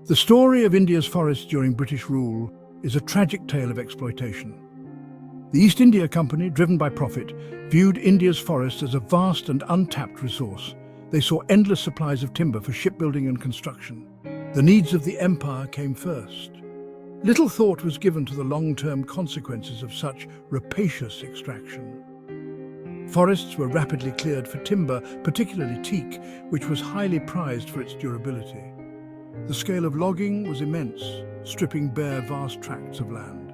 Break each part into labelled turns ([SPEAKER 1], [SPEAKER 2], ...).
[SPEAKER 1] The story of India's forests during British rule is a tragic tale of exploitation. The East India Company, driven by profit, viewed India's forests as a vast and untapped resource. They saw endless supplies of timber for shipbuilding and construction. The needs of the empire came first. Little thought was given to the long-term consequences of such rapacious extraction. Forests were rapidly cleared for timber, particularly teak, which was highly prized for its durability. The scale of logging was immense, stripping bare vast tracts of land.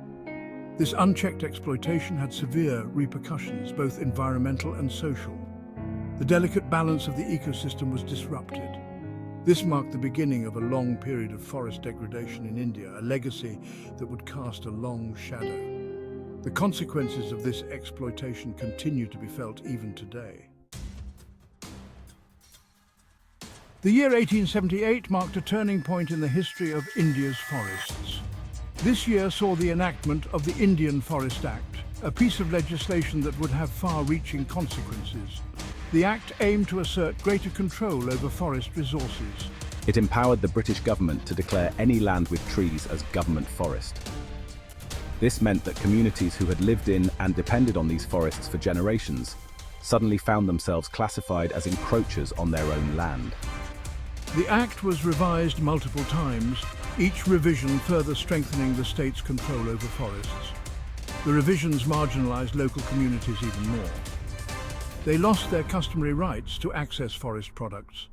[SPEAKER 1] This unchecked exploitation had severe repercussions, both environmental and social. The delicate balance of the ecosystem was disrupted. This marked the beginning of a long period of forest degradation in India, a legacy that would cast a long shadow. The consequences of this exploitation continue to be felt even today. The year 1878 marked a turning point in the history of India's forests. This year saw the enactment of the Indian Forest Act, a piece of legislation that would have far-reaching consequences. The Act aimed to assert greater control over forest resources.
[SPEAKER 2] It empowered the British government to declare any land with trees as government forest. This meant that communities who had lived in and depended on these forests for generations suddenly found themselves classified as encroachers on their own land.
[SPEAKER 1] The Act was revised multiple times, each revision further strengthening the state's control over forests. The revisions marginalized local communities even more. They lost their customary rights to access forest products.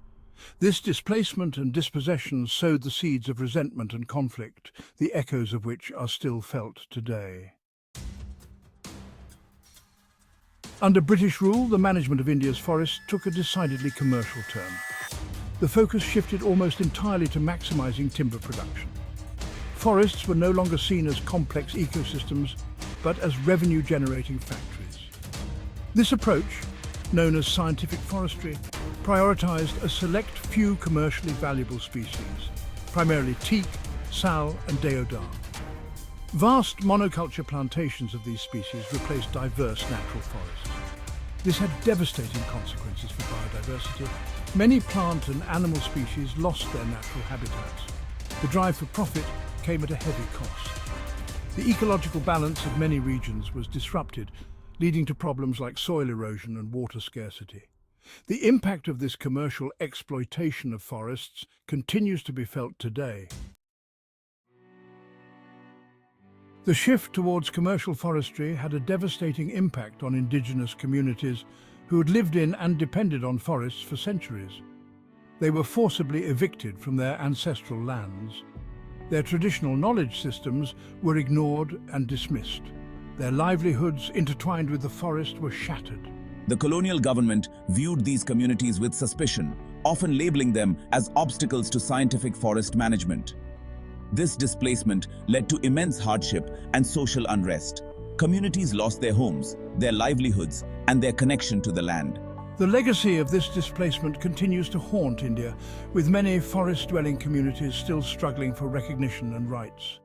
[SPEAKER 1] This displacement and dispossession sowed the seeds of resentment and conflict, the echoes of which are still felt today. Under British rule, the management of India's forests took a decidedly commercial turn. The focus shifted almost entirely to maximizing timber production. Forests were no longer seen as complex ecosystems, but as revenue-generating factories. This approach, known as scientific forestry, prioritized a select few commercially valuable species, primarily teak, sal, and deodar. Vast monoculture plantations of these species replaced diverse natural forests. This had devastating consequences for biodiversity. Many plant and animal species lost their natural habitats. The drive for profit came at a heavy cost. The ecological balance of many regions was disrupted, leading to problems like soil erosion and water scarcity. The impact of this commercial exploitation of forests continues to be felt today. The shift towards commercial forestry had a devastating impact on indigenous communities who had lived in and depended on forests for centuries. They were forcibly evicted from their ancestral lands. Their traditional knowledge systems were ignored and dismissed. Their livelihoods, intertwined with the forest, were shattered.
[SPEAKER 3] The colonial government viewed these communities with suspicion, often labeling them as obstacles to scientific forest management. This displacement led to immense hardship and social unrest. Communities lost their homes, their livelihoods, and their connection to the land.
[SPEAKER 1] The legacy of this displacement continues to haunt India, with many forest-dwelling communities still struggling for recognition and rights.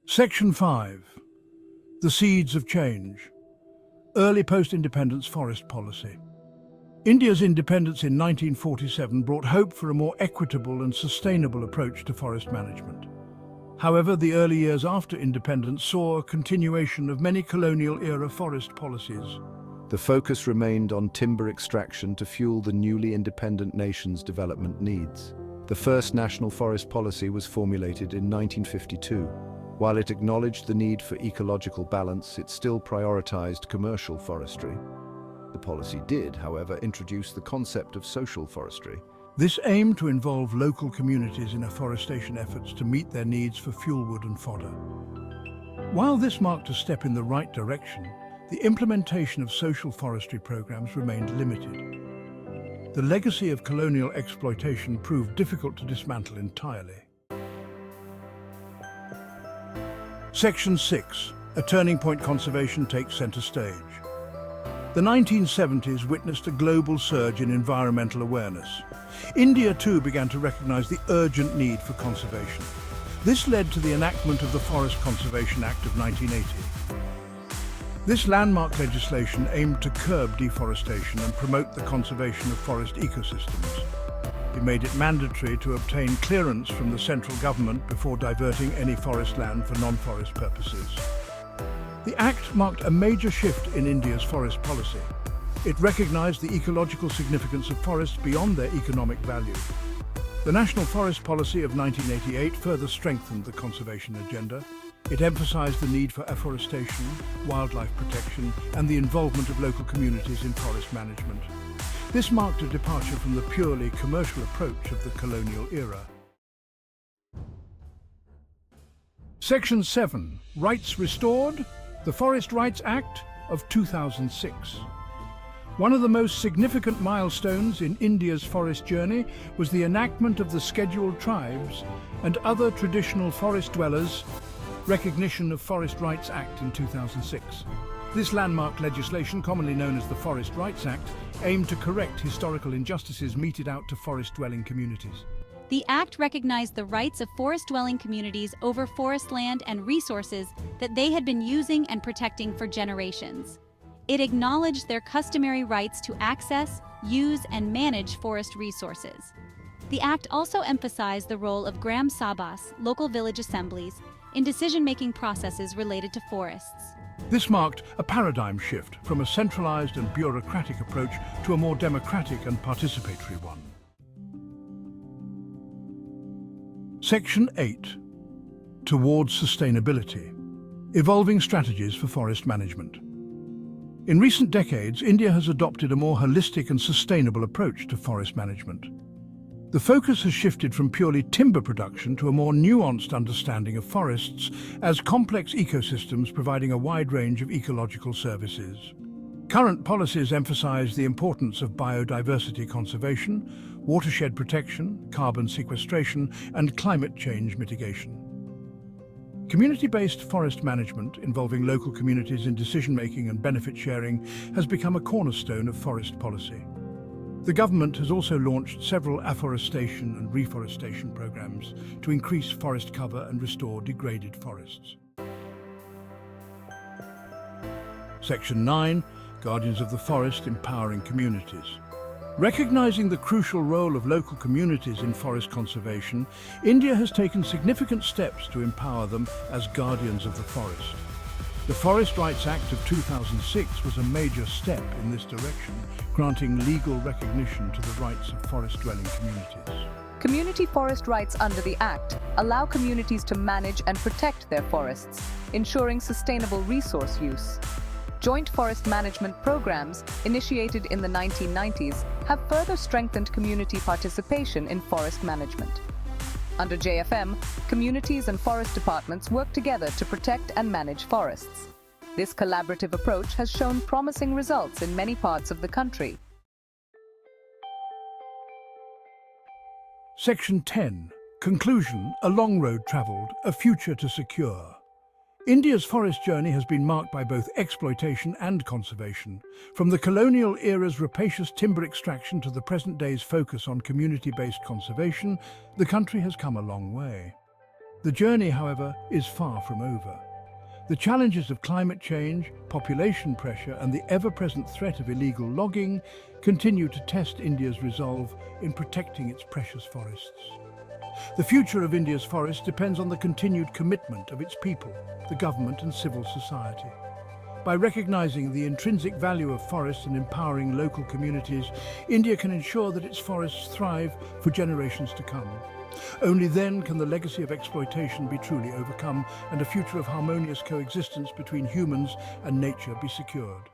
[SPEAKER 1] Section 5. The Seeds of Change. Early post-independence forest policy. India's independence in 1947 brought hope for a more equitable and sustainable approach to forest management. However, the early years after independence saw a continuation of many colonial-era forest policies.
[SPEAKER 4] The focus remained on timber extraction to fuel the newly independent nation's development needs. The first national forest policy was formulated in 1952. While it acknowledged the need for ecological balance, it still prioritized commercial forestry. The policy did, however, introduce the concept of social forestry.
[SPEAKER 1] This aimed to involve local communities in afforestation efforts to meet their needs for fuelwood and fodder. While this marked a step in the right direction, the implementation of social forestry programs remained limited. The legacy of colonial exploitation proved difficult to dismantle entirely. Section 6. A turning point conservation takes center stage. The 1970s witnessed a global surge in environmental awareness. India too began to recognize the urgent need for conservation. This led to the enactment of the Forest Conservation Act of 1980. This landmark legislation aimed to curb deforestation and promote the conservation of forest ecosystems. It made it mandatory to obtain clearance from the central government before diverting any forest land for non-forest purposes. The Act marked a major shift in India's forest policy. It recognized the ecological significance of forests beyond their economic value. The National Forest Policy of 1988 further strengthened the conservation agenda. It emphasized the need for afforestation, wildlife protection, and the involvement of local communities in forest management. This marked a departure from the purely commercial approach of the colonial era. Section 7. Rights Restored. The Forest Rights Act of 2006. One of the most significant milestones in India's forest journey was the enactment of the Scheduled Tribes and other traditional forest dwellers' Recognition of Forest Rights Act in 2006. This landmark legislation, commonly known as the Forest Rights Act, aimed to correct historical injustices meted out to forest-dwelling communities.
[SPEAKER 5] The Act recognized the rights of forest-dwelling communities over forest land and resources that they had been using and protecting for generations. It acknowledged their customary rights to access, use, and manage forest resources. The Act also emphasized the role of Gram Sabhas, local village assemblies, in decision-making processes related to forests.
[SPEAKER 1] This marked a paradigm shift from a centralized and bureaucratic approach to a more democratic and participatory one. Section 8. Towards Sustainability. Evolving Strategies for Forest Management. In recent decades, India has adopted a more holistic and sustainable approach to forest management. The focus has shifted from purely timber production to a more nuanced understanding of forests as complex ecosystems providing a wide range of ecological services. Current policies emphasize the importance of biodiversity conservation, watershed protection, carbon sequestration, and climate change mitigation. Community-based forest management, involving local communities in decision-making and benefit sharing, has become a cornerstone of forest policy. The government has also launched several afforestation and reforestation programs to increase forest cover and restore degraded forests. Section 9. Guardians of the Forest Empowering Communities. Recognizing the crucial role of local communities in forest conservation, India has taken significant steps to empower them as guardians of the forest. The Forest Rights Act of 2006 was a major step in this direction, granting legal recognition to the rights of forest-dwelling communities.
[SPEAKER 6] Community forest rights under the Act allow communities to manage and protect their forests, ensuring sustainable resource use. Joint forest management programs, initiated in the 1990s, have further strengthened community participation in forest management. Under JFM, communities and forest departments work together to protect and manage forests. This collaborative approach has shown promising results in many parts of the country.
[SPEAKER 1] Section 10. Conclusion. A long road travelled, a future to secure. India's forest journey has been marked by both exploitation and conservation. From the colonial era's rapacious timber extraction to the present day's focus on community-based conservation, the country has come a long way. The journey, however, is far from over. The challenges of climate change, population pressure, and the ever-present threat of illegal logging continue to test India's resolve in protecting its precious forests. The future of India's forests depends on the continued commitment of its people, the government and civil society. By recognizing the intrinsic value of forests and empowering local communities, India can ensure that its forests thrive for generations to come. Only then can the legacy of exploitation be truly overcome and a future of harmonious coexistence between humans and nature be secured.